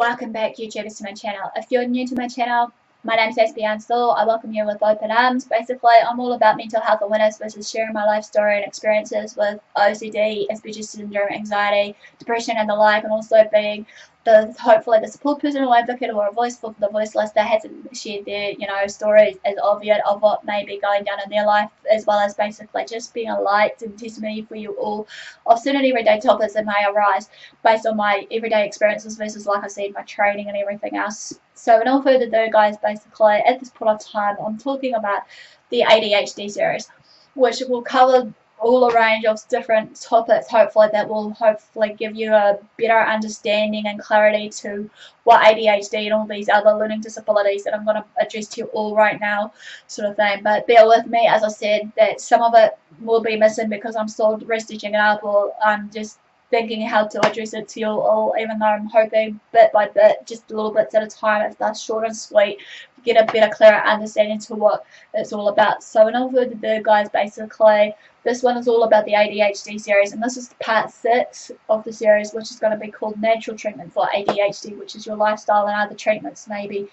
Welcome back, YouTubers, to my channel. If you're new to my channel, my name is AspieAnswersAll. I welcome you with open arms. Basically, I'm all about mental health awareness versus sharing my life story and experiences with OCD, Asperger's syndrome, anxiety, depression, and the like, and also being hopefully the support person or advocate or a voice for the voiceless that hasn't shared their stories as obvious of what may be going down in their life, as well as basically just being a light and testimony for you all of certain everyday topics that may arise based on my everyday experiences versus, like I said, my training and everything else. So without further ado, guys, basically at this point of time I'm talking about the ADHD series, which will cover all a range of different topics, hopefully that will give you a better understanding and clarity to what ADHD and all these other learning disabilities that I'm going to address to you all right now, sort of thing. But bear with me, as I said, that some of it will be missing because I'm still researching it up, or I'm just thinking how to address it to you all, even though I'm hoping bit by bit, just little bits at a time, if that's short and sweet, to get a better, clearer understanding to what it's all about. So without further ado, guys, basically this one is all about the ADHD series, and this is part 6 of the series, which is going to be called Natural Treatment for ADHD, which is your lifestyle and other treatments may be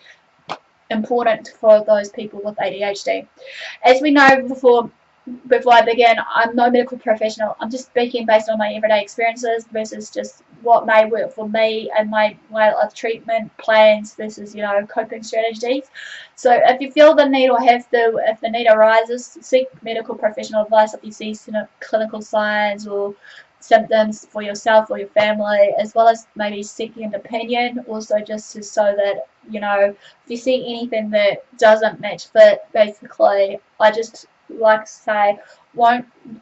important for those people with ADHD. As we know, before I begin, I'm no medical professional. I'm just speaking based on my everyday experiences versus just what may work for me and my way of treatment plans versus coping strategies. So if you feel the need or if the need arises, seek medical professional advice if you see clinical signs or symptoms for yourself or your family, as well as maybe seeking an opinion also, just so that if you see anything that doesn't match fit, basically I just like to say,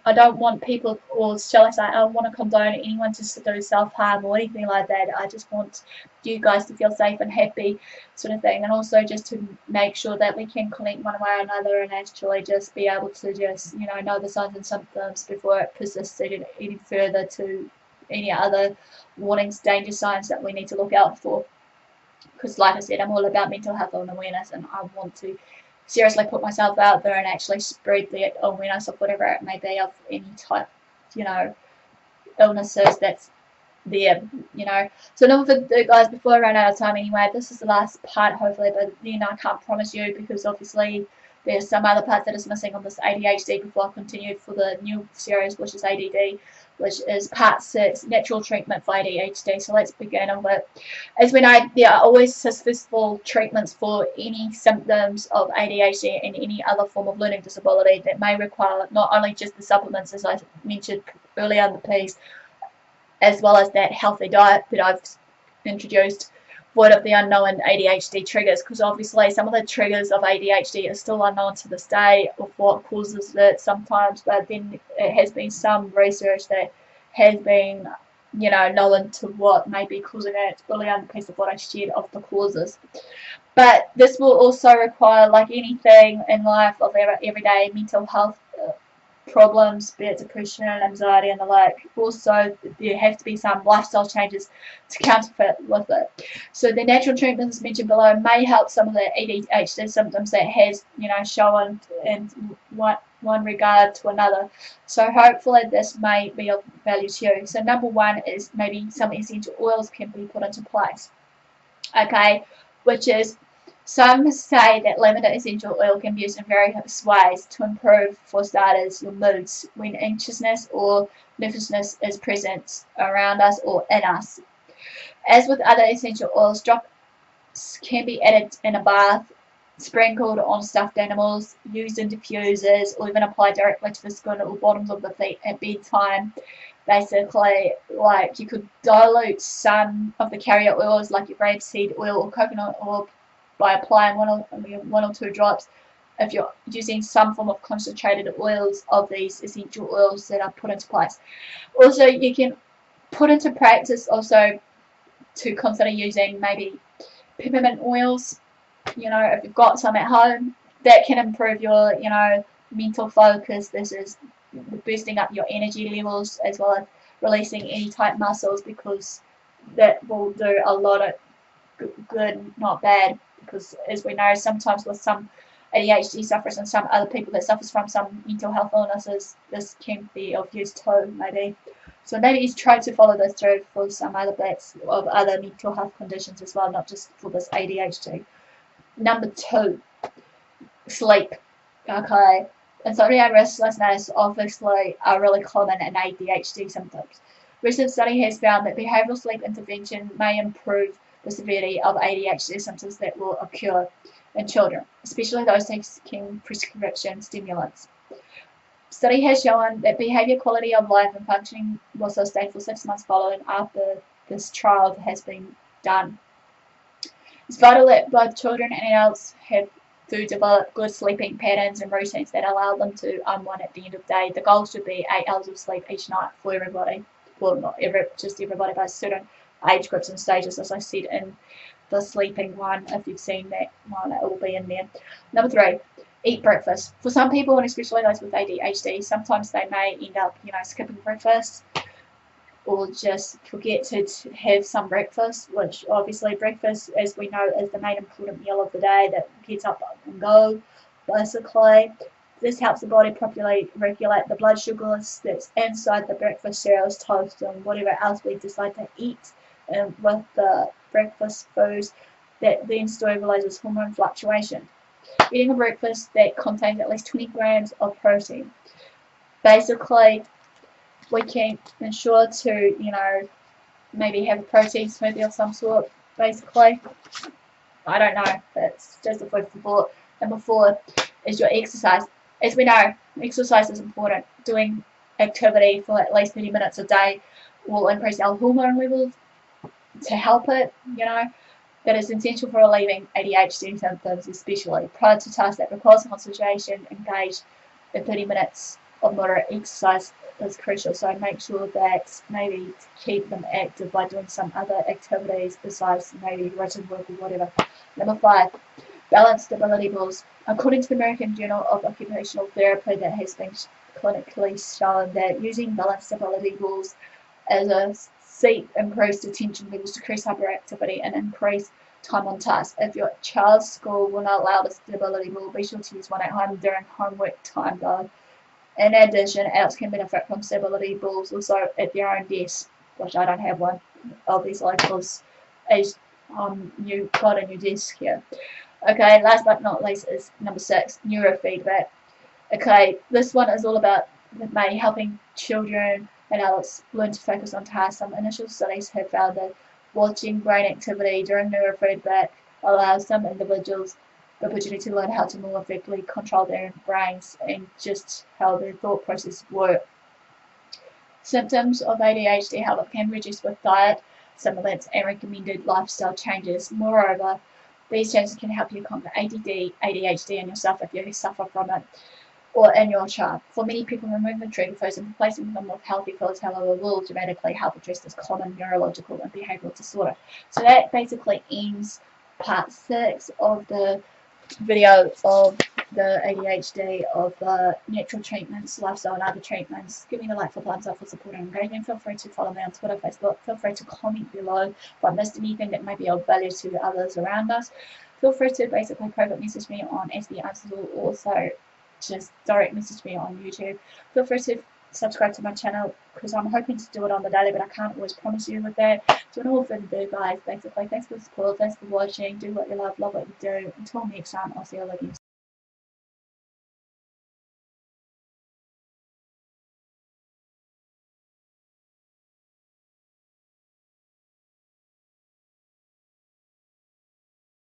I don't want people, or shall I say, I don't want to condone anyone to do self-harm or anything like that. I just want you guys to feel safe and happy, sort of thing, and also just to make sure that we can connect one way or another and actually just be able to just know the signs and symptoms before it persists any further to any other warnings, danger signs that we need to look out for. Because like I said, I'm all about mental health and awareness, and I want to seriously put myself out there and actually spread the awareness of whatever it may be of any type, illnesses that's there, So now for the guys, before I run out of time anyway, this is the last part hopefully, but I can't promise you because obviously there's some other parts that is missing on this ADHD before I continue for the new series, which is ADD, which is part 6, Natural Treatment for ADHD. So let's begin with it. As we know, there are always successful treatments for any symptoms of ADHD and any other form of learning disability that may require not only just the supplements, as I mentioned earlier in the piece, as well as that healthy diet that I've introduced, void of the unknown ADHD triggers, because obviously some of the triggers of ADHD are still unknown to this day of what causes it sometimes, but then it has been some research that has been known to what may be causing it. It's really on the piece of what I shared of the causes. But this will also require, like anything in life of everyday mental health problems, be it depression, anxiety, and the like. Also, there have to be some lifestyle changes to counterfeit with it. So the natural treatments mentioned below may help some of the ADHD symptoms that has shown in one regard to another. So hopefully this may be of value to you. So number 1 is maybe some essential oils can be put into place. Okay, which is, some say that lavender essential oil can be used in various ways to improve, for starters, your moods when anxiousness or nervousness is present around us or in us. As with other essential oils, drops can be added in a bath, sprinkled on stuffed animals, used in diffusers, or even applied directly to the skin or bottoms of the feet at bedtime. Basically, like, you could dilute some of the carrier oils like your rapeseed oil or coconut oil by applying one or two drops if you're using some form of concentrated oils of these essential oils that are put into place. Also, you can put into practice also to consider using maybe peppermint oils, if you've got some at home, that can improve your mental focus. This is boosting up your energy levels as well as releasing any tight muscles, because that will do a lot of good, not bad. Because as we know, sometimes with some ADHD sufferers and some other people that suffers from some mental health illnesses, this can be of use too, maybe. So maybe he's tried to follow this through for some other bits of other mental health conditions as well, not just for this ADHD. Number 2, sleep. Okay. Insomnia and restlessness obviously are really common in ADHD symptoms. Recent study has found that behavioral sleep intervention may improve the severity of ADHD symptoms that will occur in children, especially those taking prescription stimulants. Study has shown that behavior, quality of life, and functioning was sustained for 6 months following after this trial has been done. It's vital that both children and adults have to develop good sleeping patterns and routines that allow them to unwind at the end of the day. The goal should be 8 hours of sleep each night for everybody. Well, not just everybody, but certain age groups and stages, as I said in the sleeping one. If you've seen that one, it will be in there. Number 3, eat breakfast. For some people, and especially those with ADHD, sometimes they may end up, skipping breakfast or just forget to have some breakfast, which obviously breakfast, as we know, is the main important meal of the day that gets up and go, basically. This helps the body properly regulate the blood sugars that's inside the breakfast cereals, toast, and whatever else we decide to eat with the breakfast foods that then stabilizes hormone fluctuation. Eating a breakfast that contains at least 20 grams of protein. Basically, we can ensure to, maybe have a protein smoothie of some sort, basically. I don't know, it's just a food for thought. Number 4 is your exercise. As we know, exercise is important. Doing activity for at least 30 minutes a day will increase our hormone levels to help it, that is essential for relieving ADHD symptoms, especially. Prior to tasks that require concentration, engage in 30 minutes of moderate exercise is crucial. So make sure that maybe to keep them active by doing some other activities besides maybe written work or whatever. Number 5, balanced stability balls. According to the American Journal of Occupational Therapy, that has been clinically shown that using balanced stability balls as a seat improves attention levels, decrease hyperactivity, and increase time on task. If your child's school will not allow the stability ball, be sure to use one at home during homework time though. In addition, adults can benefit from stability balls also at their own desk, which I don't have one, obviously, because you've got a new desk here. Okay, last but not least is number 6, neurofeedback. Okay, this one is all about maybe helping children and adults learn to focus on tasks. Some initial studies have found that watching brain activity during neurofeedback allows some individuals the opportunity to learn how to more effectively control their brains and just how their thought process work. Symptoms of ADHD, how it can be reduced with diet, supplements, and recommended lifestyle changes. Moreover, these changes can help you conquer ADD, ADHD in yourself if you suffer from it, or in your child. For many people, removing trigger foods and replacing them with healthy foods, however, will dramatically help address this common neurological and behavioural disorder. So that basically ends part 6 of the video of the ADHD, of the natural treatments, lifestyle and other treatments. Give me a like for thumbs up for support and engagement. Feel free to follow me on Twitter, Facebook. Feel free to comment below if I missed anything that may be of value to others around us. Feel free to basically private message me on AspieAnswersAll, or also just direct message me on YouTube. Feel free to subscribe to my channel because I'm hoping to do it on the daily, but I can't always promise you with that. So no further ado, guys, basically, thanks for the support, thanks for watching, do what you love what you do. Until next time, I'll see you all again.